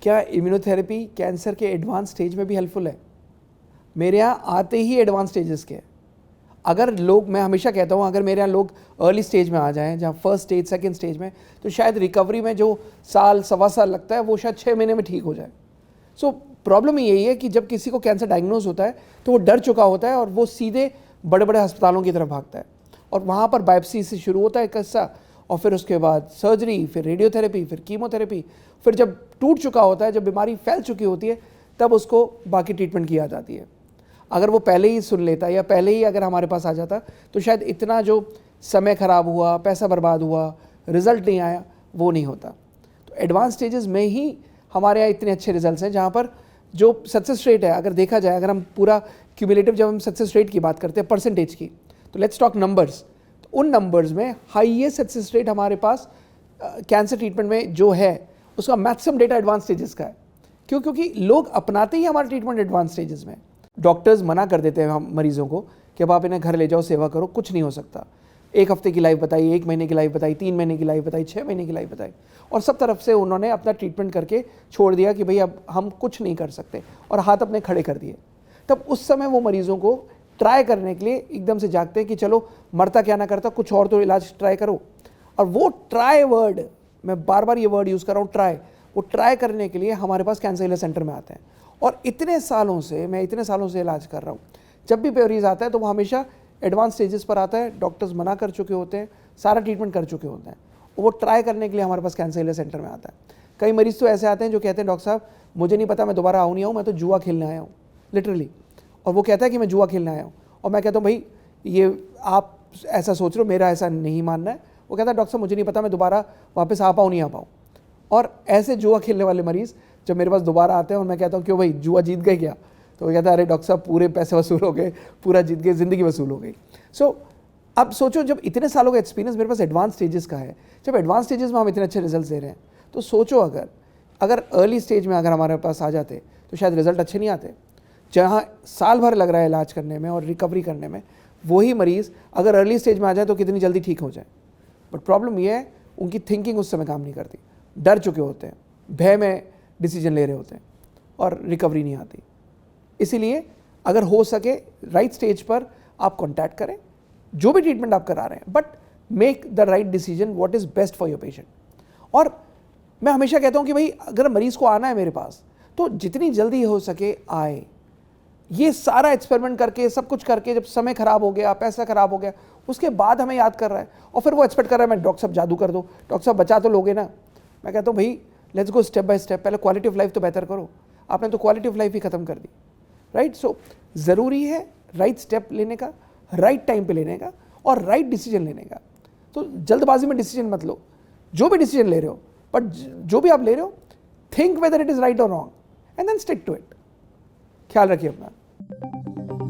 क्या immunotherapy cancer के advance stage में भी हेल्पफुल है? मेरे यहाँ आते ही एडवांस स्टेजेस के हैं। अगर लोग, मैं हमेशा कहता हूँ, अगर मेरे यहाँ लोग अर्ली स्टेज में आ जाएं, जहाँ फर्स्ट स्टेज सेकंड स्टेज में, तो शायद रिकवरी में जो साल सवा साल लगता है वो शायद 6 महीने में ठीक हो जाए। सो प्रॉब्लम यही है कि जब किसी को कैंसर डायग्नोज होता है तो वो डर चुका होता है और वो सीधे बड़े बड़े अस्पतालों की तरफ भागता है, और वहाँ पर बायोप्सी से शुरू होता है किस्सा, और फिर उसके बाद सर्जरी, फिर रेडियोथेरेपी, फिर कीमोथेरेपी, फिर जब टूट चुका होता है, जब बीमारी फैल चुकी होती है, तब उसको बाकी ट्रीटमेंट की याद आती है। अगर वो पहले ही सुन लेता या पहले ही अगर हमारे पास आ जाता तो शायद इतना जो समय ख़राब हुआ, पैसा बर्बाद हुआ, रिज़ल्ट नहीं आया, वो नहीं होता। तो एडवांस स्टेजेस में ही हमारे यहाँ इतने अच्छे रिजल्ट्स हैं, जहाँ पर जो सक्सेस रेट है, अगर देखा जाए, अगर हम पूरा क्यूमुलेटिव, जब हम सक्सेस रेट की बात करते हैं परसेंटेज की, तो लेट्स टॉक नंबर्स। तो उन नंबर्स में हाईएस्ट सक्सेस रेट हमारे पास कैंसर ट्रीटमेंट में जो है, उसका मैक्सिमम डेटा एडवांस स्टेजेस का है। क्यों? क्योंकि लोग अपनाते ही हमारा ट्रीटमेंट एडवांस स्टेजेस में। डॉक्टर्स मना कर देते हैं हम मरीजों को कि अब आप इन्हें घर ले जाओ, सेवा करो, कुछ नहीं हो सकता। 1 हफ्ते की लाइफ बताई, 1 महीने की लाइफ बताई, 3 महीने की लाइफ बताई, 6 महीने की लाइफ बताई, और सब तरफ से उन्होंने अपना ट्रीटमेंट करके छोड़ दिया कि भाई अब हम कुछ नहीं कर सकते, और हाथ अपने खड़े कर दिए। तब उस समय वो मरीजों को ट्राई करने के लिए एकदम से जागते हैं कि चलो मरता क्या ना करता, कुछ और तो इलाज ट्राई करो। और वो ट्राई वर्ड, मैं बार बार ये वर्ड यूज़ कर रहा हूँ, ट्राई, वो ट्राई करने के लिए हमारे पास कैंसर केयर सेंटर में आते हैं। और इतने सालों से इलाज कर रहा हूँ, जब भी मरीज आता है तो वो हमेशा एडवांस स्टेजेस पर आता है, डॉक्टर्स मना कर चुके होते हैं, सारा ट्रीटमेंट कर चुके होते हैं, वो ट्राई करने के लिए हमारे पास कैंसर केयर सेंटर में आता है। कई मरीज तो ऐसे आते हैं जो कहते हैं डॉक्टर साहब मुझे नहीं पता मैं दोबारा आऊँ नहीं आऊँ, मैं तो जुआ खेलने आया हूँ, लिटरली। और वो कहता है कि मैं जुआ खेलने आया हूँ, और मैं कहता हूँ भाई ये आप ऐसा सोच रहे हो, मेरा ऐसा नहीं मानना है। वो कहता है डॉक्टर साहब मुझे नहीं पता मैं दोबारा वापस आ पाऊँ नहीं आ पाऊँ। और ऐसे जुआ खेलने वाले मरीज़ जब मेरे पास दोबारा आते हैं और मैं कहता हूँ क्यों भाई जुआ जीत गए क्या, तो वो कहता है अरे डॉक्टर साहब पूरे पैसे वसूल हो गए, पूरा जीत गए, ज़िंदगी वसूल हो गई। सो अब सोचो, जब इतने सालों का एक्सपीरियंस मेरे पास एडवांस स्टेजेस का है, जब एडवांस स्टेजेस में हम इतने अच्छे रिजल्ट दे रहे हैं, तो सोचो अगर अर्ली स्टेज में अगर हमारे पास आ जाते तो शायद रिजल्ट अच्छे नहीं आते। जहाँ साल भर लग रहा है इलाज करने में और रिकवरी करने में, वही मरीज़ अगर अर्ली स्टेज में आ जाए तो कितनी जल्दी ठीक हो जाए। बट प्रॉब्लम ये है उनकी थिंकिंग उस समय काम नहीं करती, डर चुके होते हैं, भय में डिसीजन ले रहे होते हैं, और रिकवरी नहीं आती। इसीलिए अगर हो सके राइट स्टेज पर आप कॉन्टैक्ट करें, जो भी ट्रीटमेंट आप करा रहे हैं, but make the right decision what is best for your patient. और मैं हमेशा कहता हूँ कि भाई अगर मरीज़ को आना है मेरे पास तो जितनी जल्दी हो सके आए। ये सारा एक्सपेरिमेंट करके, सब कुछ करके, जब समय खराब हो गया, पैसा खराब हो गया, उसके बाद हमें याद कर रहा है, और फिर वो एक्सपेक्ट कर रहा है मैं डॉक्टर साहब जादू कर दो, डॉक्टर साहब बचा तो लोगे ना। मैं कहता हूँ भाई let's go step by step, पहले क्वालिटी ऑफ लाइफ तो बेहतर करो। आपने तो क्वालिटी ऑफ लाइफ ही खत्म कर दी, राइट। सो ज़रूरी है राइट स्टेप लेने का, राइट टाइम पे लेने का, और राइट डिसीजन लेने का। तो जल्दबाजी में डिसीजन मत लो, जो भी डिसीजन ले रहे हो, बट जो भी आप ले रहे हो, think whether it is right और wrong and then stick to it. ख्याल रखिए अपना।